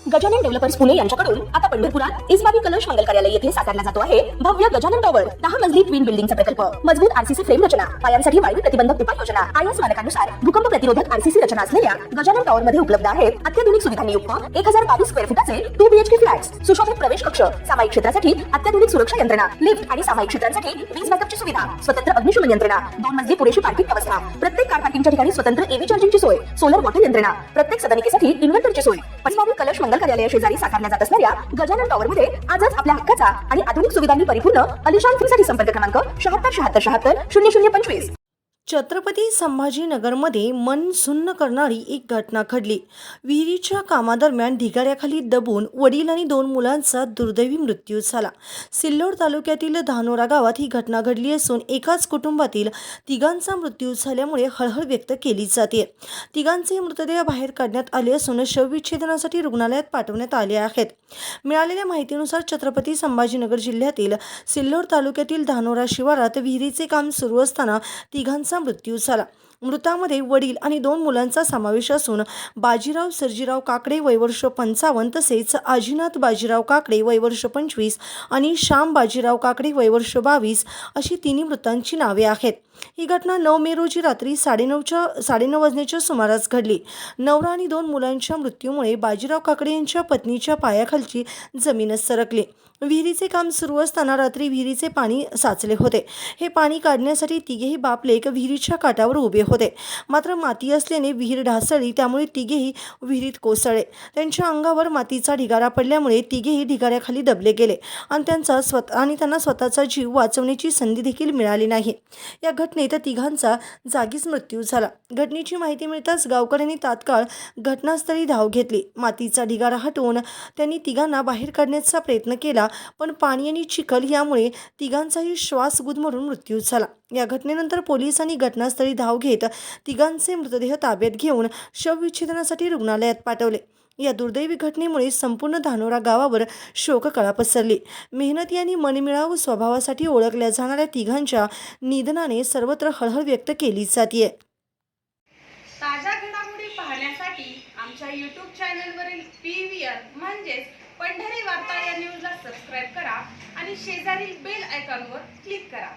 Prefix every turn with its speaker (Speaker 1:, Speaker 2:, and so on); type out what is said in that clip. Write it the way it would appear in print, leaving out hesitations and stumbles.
Speaker 1: Gajanan developers Pune यांच्याकडून आता पंढरपुरात इस्बाबी कलश मंगल कार्यालय येथे साकारला जातो आहे भव्य गजानन टॉवर 10 मजली ट्विन बिल्डिंगचा प्रकल्प, मजबूत आरसीसी फ्रेम रचना, पायांसाठी वायू प्रतिबंधक उपाययोजना, आयएस मानकानुसार भूकंप प्रतिरोधक आरसीसी रचना असलेल्या गजानन टॉवर मध्ये उपलब्ध आहेत अत्याधुनिक सुविधांनी युक्त 1022 स्क्वेअर फुटाचे 2 बीएचके फ्लॅट्स, सुशोभित प्रवेश कक्ष, सामायिक क्षेत्रासाठी अत्याधुनिक सुरक्षा यंत्रणा, लिफ्ट आणि सामायिक क्षेत्रांसाठी वीज बॅकअपची सुविधा, स्वतंत्र अग्निशमन यंत्रणा, 2 मजली पुरेशी पार्किंग व्यवस्था, प्रत्येक कार पार्किंगच्या ठिकाणी स्वतंत्र एव्ही चार्जिंगची सोय, सोलर वॉटर यंत्रणा, प्रत्येक सदनिकेसाठी इन्व्हर्टरची सोय. इस्बाबी कलश मंगल कार्यालय शेजारी साकारल्या जात असणाऱ्या गजानन टॉवर मध्ये आजच आपल्या हक्काचा आणि आधुनिक सुविधांनी परिपूर्ण अलिशान फ्रीसाठी संपर्क क्रमांक 76
Speaker 2: छत्रपती संभाजीनगरमध्ये मन सुन्न करणारी एक घटना घडली. विहिरीच्या कामादरम्यान ढिगाऱ्याखाली दबून वडील आणि 2 मुलांचा दुर्दैवी मृत्यू झाला. सिल्लोड तालुक्यातील धानोरा गावात ही घटना घडली असून एकाच कुटुंबातील तिघांचा मृत्यू झाल्यामुळे हळहळ व्यक्त केली जाते. तिघांचे मृतदेह बाहेर काढण्यात आले असून शवविच्छेदनासाठी रुग्णालयात पाठवण्यात आले आहेत. मिळालेल्या माहितीनुसार छत्रपती संभाजीनगर जिल्ह्यातील सिल्लोड तालुक्यातील धानोरा शिवारात विहिरीचे काम सुरू असताना तिघांचा मृत्यू झाला. मृतांमध्ये वडील आणि 2 मुलांचा समावेश असून बाजीराव सर्जीराव काकडे वय वर्ष 55, तसेच आजीनाथ बाजीराव काकडे वय वर्ष 25 आणि श्याम बाजीराव काकडे वय वर्ष 22 अशी 3 मृतांची नावे आहेत. ही घटना 9 मे रोजी रात्री 9:30 वाजण्याच्या सुमारास घडली. नवरा आणि 2 मुलांच्या मृत्यूमुळे बाजीराव काकडे यांच्या पत्नीच्या पायाखालची जमीनच सरकली. विहिरीचे काम सुरू असताना रात्री विहिरीचे पाणी साचले होते. हे पाणी काढण्यासाठी तिघेही बाप लेक विहिरीच्या काठावर उभे होते. मात्र माती असल्याने विहीर ढासळली, त्यामुळे तिघेही विहिरीत कोसळले. त्यांच्या अंगावर मातीचा ढिगारा पडल्यामुळे तिघेही ढिगाऱ्याखाली दबले गेले आणि त्यांना स्वतःचा जीव वाचवण्याची संधी देखील मिळाली नाही. या घटनेत तिघांचा जागीच मृत्यू झाला. घटनेची माहिती मिळताच गावकऱ्यांनी तात्काळ घटनास्थळी धाव घेतली. मातीचा ढिगारा हटवून त्यांनी तिघांना बाहेर काढण्याचा प्रयत्न केला, पण पाणी आणि चिखल यामुळे तिघांचाही श्वास गुदमरून मृत्यू झाला. या घटनेनंतर पोलिसांनी घटनास्थळी धाव घेत तिघांचे मृतदेह ताब्यात घेऊन शवविच्छेदनासाठी रुग्णालयात पाठवले. या दुर्दैवी घटनेमुळे संपूर्ण धानोरा गावावर शोककळा पसरली. मेहनती आणि मनमिळावू स्वभावासाठी ओळखल्या जाणाऱ्या तिघांच्या निधनाने सर्वत्र हळहळ व्यक्त केली जाते.
Speaker 3: ताज्या घडामोडी पाहण्यासाठी आमच्या YouTube चॅनलवरील PVR म्हणजेच पंढरी वार्ता या न्यूजला सबस्क्राईब करा आणि शेजारील बेल आयकॉनवर क्लिक करा.